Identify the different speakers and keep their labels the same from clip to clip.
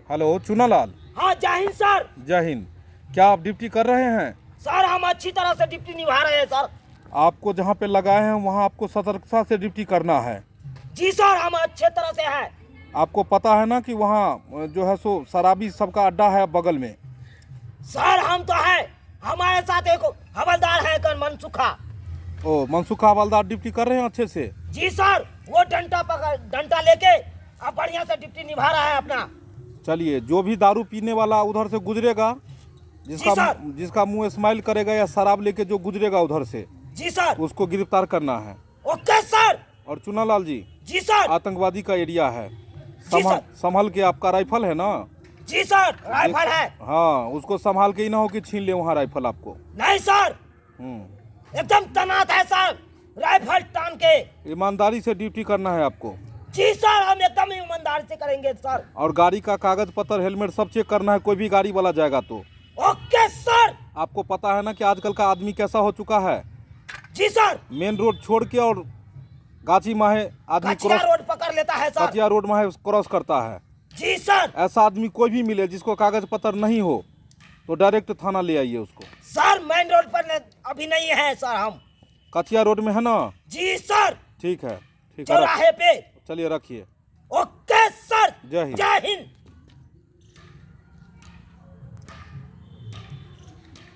Speaker 1: Hello Chunalal.
Speaker 2: हाँ जय Hind sir.
Speaker 1: जय हिंद। क्या आप ड्यूटी कर रहे हैं?
Speaker 2: सर हम अच्छी तरह से ड्यूटी निभा रहे हैं सर।
Speaker 1: आपको जहाँ पे लगाए हैं वहाँ आपको सतर्कता से ड्यूटी करना है।
Speaker 2: जी सर हम अच्छे तरह से है।
Speaker 1: आपको पता है ना कि वहाँ जो है सो शराबी सबका अड्डा है बगल में।
Speaker 2: सर हम तो है, हमारे साथ एक हवलदार है कर मनसुखा।
Speaker 1: ओ मनसुखा हवलदार ड्यूटी कर रहे हैं अच्छे से?
Speaker 2: जी सर वो डंडा लेके अब बढ़िया से ड्यूटी निभा रहा है अपना।
Speaker 1: चलिए, जो भी दारू पीने वाला उधर से गुजरेगा, जिसका मुंह स्माइल करेगा या शराब लेके जो गुजरेगा उधर से,
Speaker 2: जी सर,
Speaker 1: उसको गिरफ्तार करना है।
Speaker 2: Okay sir.
Speaker 1: और चुनालाल जी,
Speaker 2: जी सर,
Speaker 1: आतंकवादी का एरिया है,
Speaker 2: जी सर।
Speaker 1: संभल के। आपका राइफल है ना?
Speaker 2: जी सर राइफल है।
Speaker 1: हाँ, उसको संभाल के ही ना हो कि छीन ले वहाँ राइफल आपको।
Speaker 2: नहीं सर, एकदम तैनात है सर, राइफल टान के।
Speaker 1: ईमानदारी से ड्यूटी करना है आपको।
Speaker 2: जी सर हम एकदम ईमानदारी से करेंगे सर।
Speaker 1: और गाड़ी का कागज पत्र, हेलमेट सब चेक करना है, कोई भी गाड़ी वाला जाएगा तो।
Speaker 2: Okay sir.
Speaker 1: आपको पता है ना कि आजकल का आदमी कैसा हो चुका है?
Speaker 2: जी सर।
Speaker 1: मेन रोड छोड़ के और गाची माहे आदमी
Speaker 2: कचिया रोड पकड़ लेता है सर।
Speaker 1: कचिया रोड माहे क्रॉस करता है।
Speaker 2: जी सर।
Speaker 1: ऐसा आदमी कोई भी मिले जिसको कागज पत्र नहीं हो तो डायरेक्ट थाना ले आइए उसको। सर
Speaker 2: मेन रोड पर अभी नहीं है सर, हम
Speaker 1: कचिया रोड में है ना?
Speaker 2: जी सर।
Speaker 1: ठीक है, ठीक है,
Speaker 2: चौराहे पे।
Speaker 1: चलिए रखिए।
Speaker 2: Okay sir.
Speaker 1: जय हिंद।
Speaker 2: जय हिंद।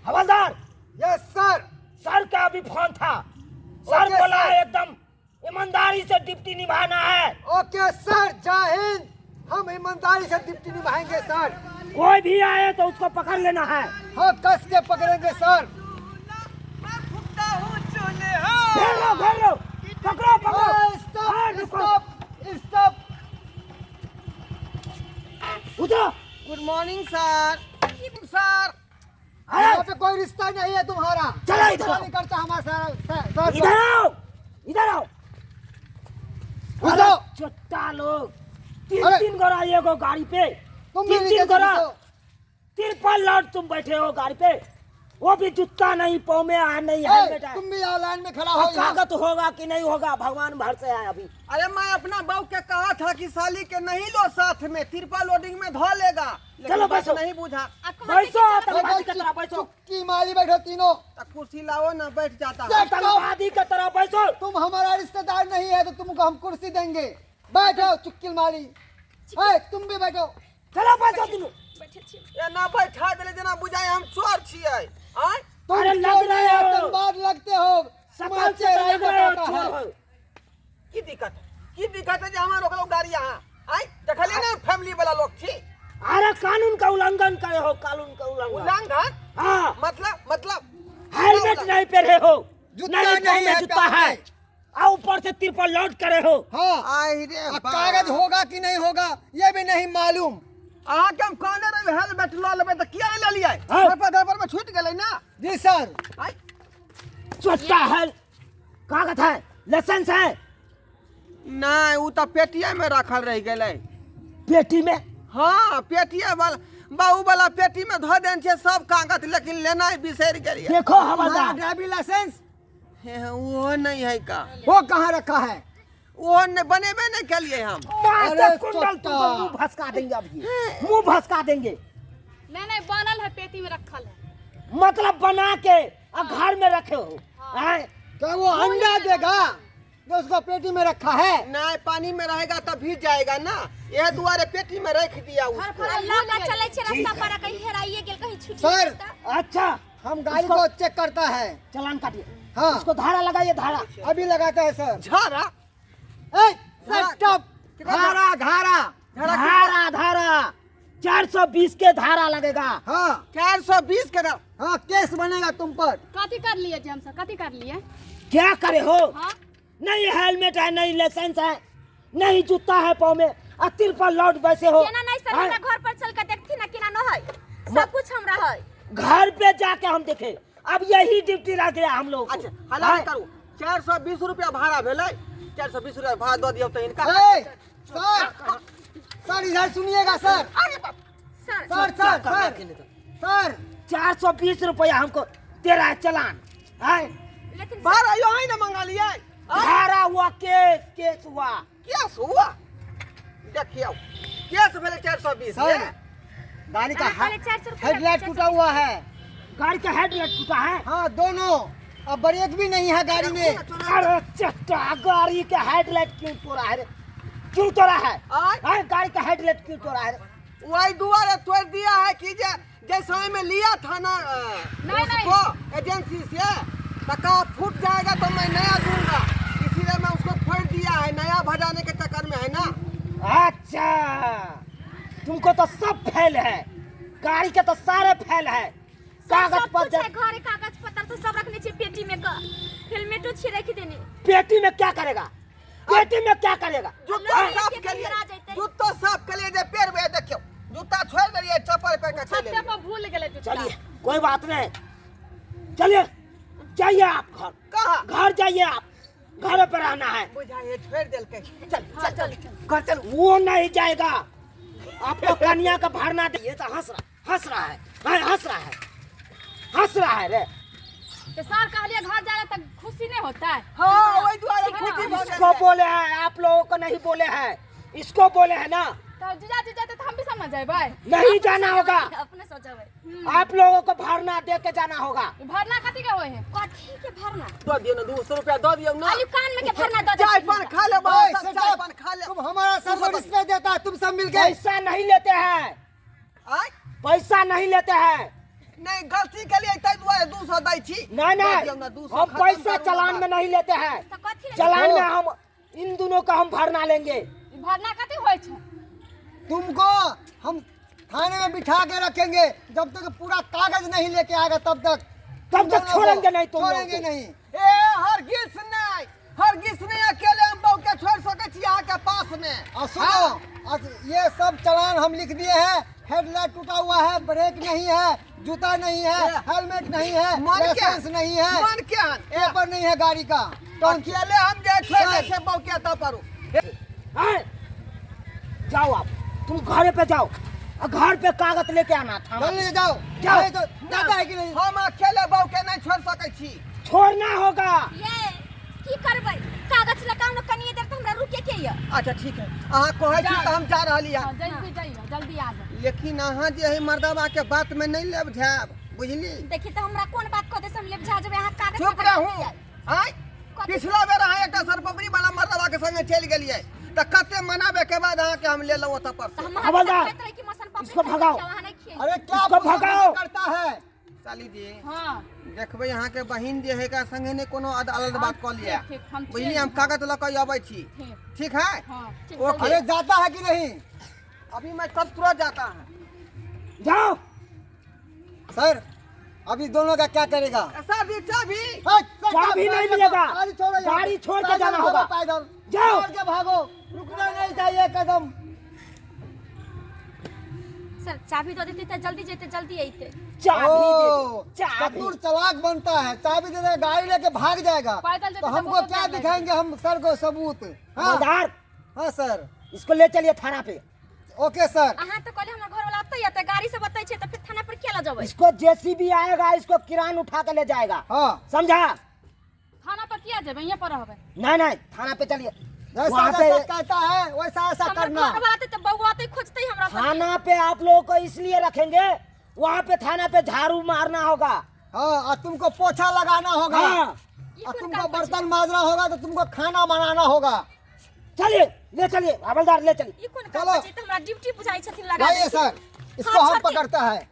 Speaker 2: हवलदार।
Speaker 3: Yes sir.
Speaker 2: सर का अभी फोन था, सर
Speaker 3: ओके,
Speaker 2: बोला
Speaker 3: सर।
Speaker 2: है एकदम ईमानदारी से ड्यूटी निभाना है।
Speaker 3: ओके सर, जय हिंद। हम ईमानदारी से ड्यूटी निभाएंगे सर।
Speaker 2: कोई भी आए तो उसको पकड़ लेना है।
Speaker 3: हाँ कस के पकड़ेंगे सर।
Speaker 2: घेर लो, पकड़ो पकड़ो।
Speaker 3: Stop stop stop.
Speaker 2: उधर।
Speaker 3: Good morning sir. सर यहाँ पे कोई रिश्ता नहीं है तुम्हारा।
Speaker 2: चलो इधर आओ।
Speaker 3: नहीं करता हमारा सर।
Speaker 2: इधर आओ, इधर आओ।
Speaker 3: घुसो।
Speaker 2: छोटा लोग
Speaker 3: अरे।
Speaker 2: तीन गोरा ये को गाड़ी पे,
Speaker 3: तुम भी
Speaker 2: तीन
Speaker 3: नीचे
Speaker 2: गोरा
Speaker 3: घुसो।
Speaker 2: तिरपल लौट तुम बैठे हो गाड़ी पे, वो भी जूता नहीं, पाँव में आ नहीं है,
Speaker 3: ए, तुम भी यहाँ लाइन में खड़ा हो।
Speaker 2: अब कागज होगा कि नहीं होगा भगवान भर से है अभी।
Speaker 4: अरे मैं अपना बहू के कहा था कि साली के नहीं लो साथ में, तिरपा लोडिंग में धो लेगा, लेकिन
Speaker 2: चलो
Speaker 4: बात
Speaker 2: बैठो।
Speaker 4: नहीं बुझा।
Speaker 2: बैठो आतंकवादी की तरह बैठो।
Speaker 3: चुटकी मारी बैठो तीनों।
Speaker 4: कुर्सी लाओ ना, बैठ जाता है।
Speaker 2: आतंकवादी की तरह बैठो।
Speaker 3: तुम हमारा रिश्तेदार नहीं है तो तुमको हम कुर्सी देंगे। बैठो चुटकी मारी। तुम भी बैठो।
Speaker 2: चलो बैठो तुम।
Speaker 4: ये ना बैठा देले जना बुझाए हम चोर छियै। आय
Speaker 3: तुम
Speaker 2: अरे लग
Speaker 3: चोर
Speaker 2: रहे
Speaker 3: नहीं,
Speaker 2: हो।
Speaker 3: आतंकवाद लगते हो।
Speaker 2: सकल से
Speaker 3: तुम्हारा
Speaker 2: लग रहे हो
Speaker 3: चेहरा ही
Speaker 2: चोर
Speaker 3: बताता है।
Speaker 2: हो।
Speaker 4: की दिक्कत है? की दिक्कत है जे हमार लोग गाड़ी यहाँ आय देखलिए ना फैमिली वाला लोग छी।
Speaker 2: अरे कानून का उल्लंघन करे हो, कानून का उल्लंघन।
Speaker 4: उल्लंघन
Speaker 2: हाँ,
Speaker 4: मतलब
Speaker 2: हेलमेट नहीं पहने हो,
Speaker 3: जूता
Speaker 2: नहीं
Speaker 3: नहीं है
Speaker 2: जूता
Speaker 3: पैर
Speaker 2: है,
Speaker 3: में।
Speaker 2: और ऊपर से तिरपल लौट करे हो।
Speaker 3: हाँ
Speaker 4: आय रे
Speaker 3: अब कागज होगा कि नहीं होगा ये भी नहीं मालूम।
Speaker 4: अहाँ के हम कहने रहे हेलमेट ल लेबै त किया ले लियै?
Speaker 2: हाँ।
Speaker 4: घर पर में छूट गेलै ना।
Speaker 3: जी सर।
Speaker 4: आय
Speaker 2: छोटा है, कागज है, लाइसेंस है,
Speaker 4: नहीं उ त पेटिया में रखल रह गेलै।
Speaker 2: पेटी में।
Speaker 4: हाँ पेटिया वाला बाबू वाला पेटी में धो देन छे सब कागज, लेकिन लेना ही बिसर गेलियै।
Speaker 2: देखो हवलदार,
Speaker 3: ड्राइविंग लाइसेंस
Speaker 4: वो नहीं है का,
Speaker 3: वो कहाँ रखा है?
Speaker 4: वो ने बनेबे नहीं केलिए हम।
Speaker 2: मास्टर
Speaker 3: अरे
Speaker 2: कुंडल
Speaker 3: चोट्टा।
Speaker 2: तुमको मुंह भसका देंगे अभी, मुंह भसका देंगे।
Speaker 5: नहीं बनल है, पेटी में रखल है।
Speaker 2: मतलब बना के और घर में रखे हो। हैं?
Speaker 3: क्या वो अंडा देगा जो उसको पेटी में रखा है?
Speaker 4: नहीं पानी में रहेगा तब भीग जाएगा ना, ये दुआरे पेटी में रख दिया
Speaker 5: घर
Speaker 4: उसको।
Speaker 5: पर अल्लाह का चले छे रास्ता पर कहीं हेराइए गेल, कहीं छूट
Speaker 3: सर।
Speaker 5: गेल।
Speaker 2: अच्छा
Speaker 3: हम गाड़ी
Speaker 2: उसको-
Speaker 3: को चेक करता है।
Speaker 2: चलान काटिए।
Speaker 3: हाँ।
Speaker 2: उसको धारा लगाइए, धारा।
Speaker 3: अभी लगाते हैं सर।
Speaker 4: झारा
Speaker 3: स्टॉप। धारा धारा।
Speaker 2: धारा धारा 420 के धारा लगेगा।
Speaker 3: हाँ
Speaker 4: 420 के दाम।
Speaker 3: हाँ केस बनेगा तुम पर।
Speaker 5: कथी कर लिए जी, हम सब कथी कर लिए?
Speaker 2: क्या करे हो?
Speaker 5: हाँ
Speaker 2: नहीं हेलमेट है, नहीं लाइसेंस है, नहीं जूता है पाँव में, और तिरपल लौट बैसे हो।
Speaker 5: केना नहीं सर,
Speaker 2: हैं?
Speaker 5: हमरा घर पर चल के देखती ना केना न है, सब कुछ हमरा है।
Speaker 2: घर पे जाके हम देखे, अब यही ड्यूटी रह गया हम लोग को।
Speaker 4: अच्छा हला
Speaker 2: हैं?
Speaker 4: करू, 420 रुपया भाड़ा भेलै, 420 रुपया भाड़ा दो दियो तो इनका।
Speaker 3: सर इधर सुनिएगा sir.
Speaker 5: Sir
Speaker 3: sir sir sir sir
Speaker 2: 420 रुपया हमको तेरा है चलान है।
Speaker 5: लेकिन
Speaker 4: भाड़ा यो ही ना मंगा लिए।
Speaker 2: धारा हुआ, केस हुआ।
Speaker 4: क्या हुआ देखियो, केस भेलै 420।
Speaker 3: सर गाड़ी का
Speaker 5: पहले 400 रुपया
Speaker 3: हेडलाइट टूटा हुआ है।
Speaker 2: गाड़ी का हेडलाइट टूटा है।
Speaker 3: हाँ दोनों, अब ब्रेक भी नहीं है गाड़ी में।
Speaker 2: अरे चट्टा, गाड़ी का हेडलाइट क्यों तोड़ा है रे? क्यों तोड़ा है?
Speaker 4: आय?
Speaker 2: गाड़ी का हेडलाइट क्यों तोड़ा है रे?
Speaker 4: वही दुआरे तोड़ दिया है कि जैसे में लिया था ना उसको एजेंसी से, टका फूट जाएगा तो मैं नया दूंगा, इसीलिए मैं उसको फोड़ दिया है, नया भजाने के चक्कर में है ना।
Speaker 2: अच्छा, तुमको तो सब फेल है, गाड़ी के तो सारे फेल है। कागज
Speaker 5: सब कुछ है
Speaker 2: पत्र
Speaker 5: घरे, कागज पत्र तो सब रखने चाहिए पेटी में का। हेलमेटो छी रख देनी।
Speaker 2: पेटी में क्या करेगा? पेटी में क्या करेगा?
Speaker 4: जूता साफ के लिए, जूता साफ के लिए जे पैर में देखियो, जूता छोड़ दिए चप्पल पे के चले।
Speaker 5: छत्ते पर भूल गेले जूता।
Speaker 2: चलिए, कोई बात नहीं, चलिए जाइए आप घर।
Speaker 4: कहाँ?
Speaker 2: घर जाइए आप, घर पे रहना है।
Speaker 4: बुझाए छोड़ देल के।
Speaker 2: घर चल, वो नहीं जाएगा। आपको कन्या का भरना दे। ये तो हंस रहा है, हंस रहा है रे।
Speaker 5: तो सर कहलिए घर जाए तक खुशी नहीं होता है।
Speaker 4: हाँ वही दुआरे
Speaker 5: ठीक है ना?
Speaker 4: खुशी हो
Speaker 2: इसको बोले हैं, आप लोगों को नहीं बोले हैं, इसको बोले हैं ना।
Speaker 5: तो जीजा तो हम भी समझ जाए भाई।
Speaker 2: नहीं जाना होगा,
Speaker 5: अपने सोचा भाई।
Speaker 2: आप लोगों को भरना दे के जाना होगा।
Speaker 5: भरना कथी का होए है? कथी के भरना?
Speaker 4: दो दियो ना, 200 रुपया दो दियो ना।
Speaker 5: आलू कान में के भरना दो।
Speaker 4: चाय पान खा ले
Speaker 3: ओए,
Speaker 4: बस,
Speaker 3: सब
Speaker 4: चाय पान खा ले।
Speaker 3: तुम हमारा सर्विस पे देता है, तुम सब मिल गए।
Speaker 2: पैसा नहीं लेते हैं,
Speaker 4: आय?
Speaker 2: पैसा नहीं लेते हैं।
Speaker 4: नहीं गलती के लिए तै दुआरे 200 दै छी।
Speaker 2: नहीं
Speaker 4: दो दियो ना, 200
Speaker 2: हम
Speaker 4: खत्म
Speaker 2: पैसा
Speaker 4: करो
Speaker 2: चालान
Speaker 4: बात।
Speaker 2: में नहीं लेते हैं।
Speaker 5: तो कथी ले?
Speaker 2: चालान में हम इन दोनों का हम भरना लेंगे।
Speaker 5: भरना कथी होय छै?
Speaker 3: तुमको हम थाने में बिठा के रखेंगे, जब तक पूरा कागज नहीं लेके आएगा तब तक
Speaker 2: छोड़ेंगे नहीं तुम लोगों
Speaker 3: छोड़ेंगे
Speaker 2: को।
Speaker 3: नहीं।
Speaker 4: ए हरगिज नहीं अकेले हम बहू के छोड़ सके छी यहाँ के पास में।
Speaker 3: और सुनो, आज ये सब चालान हम लिख दिए हैं। हेडलाइट टूटा हुआ है, ब्रेक नहीं है, जूता नहीं है, हेलमेट नहीं है,
Speaker 4: मन के
Speaker 3: लाइसेंस नहीं है,
Speaker 4: मन के
Speaker 3: पेपर नहीं है गाड़ी का।
Speaker 4: तो अकेले हम जे छोड़ दे छे बहू के तब परू।
Speaker 2: हैं? जाओ आप, तुम घर पे जाओ और घर पे कागज लेके आना था।
Speaker 3: जल्दी जाओ।
Speaker 2: जाओ।
Speaker 3: नहीं तो जाता है कि नहीं?
Speaker 4: हम अकेले बहू के नहीं छोड़ सके छी।
Speaker 2: छोड़ना होगा।
Speaker 5: ये की करबै? कागज लगाओ न, कनिए देर त हमरा रुके के ये।
Speaker 4: अच्छा ठीक है, अहाँ कहै छी तो हम जा रहली है।
Speaker 5: जल्दी जाइए, जल्दी आ जाओ।
Speaker 4: लेकिन अहाँ जे है मर्दबा के बात में नहीं लेब जाब, बुझली?
Speaker 5: देखी तो हमरा कोन बात कह दे से हम लेब जा जब यहाँ कागज
Speaker 4: चुप रहूं। आय पिछला बेर अहाँ एकटा सरपबरी वाला मर्दबा के संगे चल गेलिए, त कते मनाबे के बाद अहाँ के हम ले लऊ ओत पर से।
Speaker 2: हवलदार, इसको भगाओ।
Speaker 3: अरे क्या
Speaker 2: इसको भगाओ।
Speaker 3: करता है?
Speaker 4: साली जी
Speaker 5: हां
Speaker 4: देखबै अहाँ के बहिन जे है का संगे ने कोनो अलग बात क लिया,
Speaker 5: ठीक, हम
Speaker 4: बुझली? हम कागज ल के आबै छी, ठीक है?
Speaker 5: हां ठीक।
Speaker 4: ओके।
Speaker 3: अरे जाता है कि नहीं?
Speaker 4: अभी मैं कब तुरंत जाता है।
Speaker 2: जाओ।
Speaker 3: सर अभी दोनों का क्या करेगा?
Speaker 4: सर दी चाबी।
Speaker 2: चाबी नहीं मिलेगा, गाड़ी छोड़ के जाना होगा। जाओ।
Speaker 3: छोड़ के भागो, रुकना नहीं चाहिए कदम।
Speaker 5: सर चाबी दे देते त जल्दी जेते, जल्दी आइते।
Speaker 2: चाबी दे
Speaker 3: ओ,
Speaker 2: दे, चाबी।
Speaker 3: चतुर चालाक बनता है, चाबी दे दे गाड़ी लेके भाग जाएगा।
Speaker 5: पैदल जाते
Speaker 3: तो
Speaker 5: तो
Speaker 3: हमको
Speaker 5: बहुत
Speaker 3: क्या
Speaker 5: डर
Speaker 3: दिखाएंगे हम सर को सबूत? हाँ
Speaker 2: हवलदार,
Speaker 3: हाँ सर,
Speaker 2: इसको ले चलिए थाना पे।
Speaker 3: Okay sir.
Speaker 5: अहाँ तो कहले हमर घर वाला आते त गाड़ी से बताइ छै त फिर थाना पर किया ला जबै?
Speaker 2: इसको जेसीबी आएगा, इसको किरान उठा के ले जाएगा।
Speaker 3: हाँ
Speaker 2: समझा?
Speaker 5: थाना पर किया जबै? यहां पर रहबै।
Speaker 2: नहीं, थाना पे चलिए।
Speaker 3: जैसा
Speaker 2: वहाँ
Speaker 3: जैसा
Speaker 2: पे
Speaker 3: कहता है वैसा ऐसा
Speaker 5: हमर
Speaker 3: करना।
Speaker 5: घर वाला त बउआ आते खोजते हमरा से।
Speaker 2: थाना पे आप लोगों को इसलिए रखेंगे, वहाँ पे थाना पे झाड़ू मारना होगा।
Speaker 3: हाँ और तुमको पोछा लगाना होगा।
Speaker 2: हाँ।
Speaker 3: और तुमको बर्तन माजना होगा, तो तुमको खाना बनाना होगा।
Speaker 2: चलिए, ले चलिए हवलदार, ले चलिए।
Speaker 5: ई कोन
Speaker 3: चलो।
Speaker 5: काम छै? त हमरा ड्यूटी बुझाइ छथिन लगा।
Speaker 3: जाइए सर, इसको हम पकड़ता है।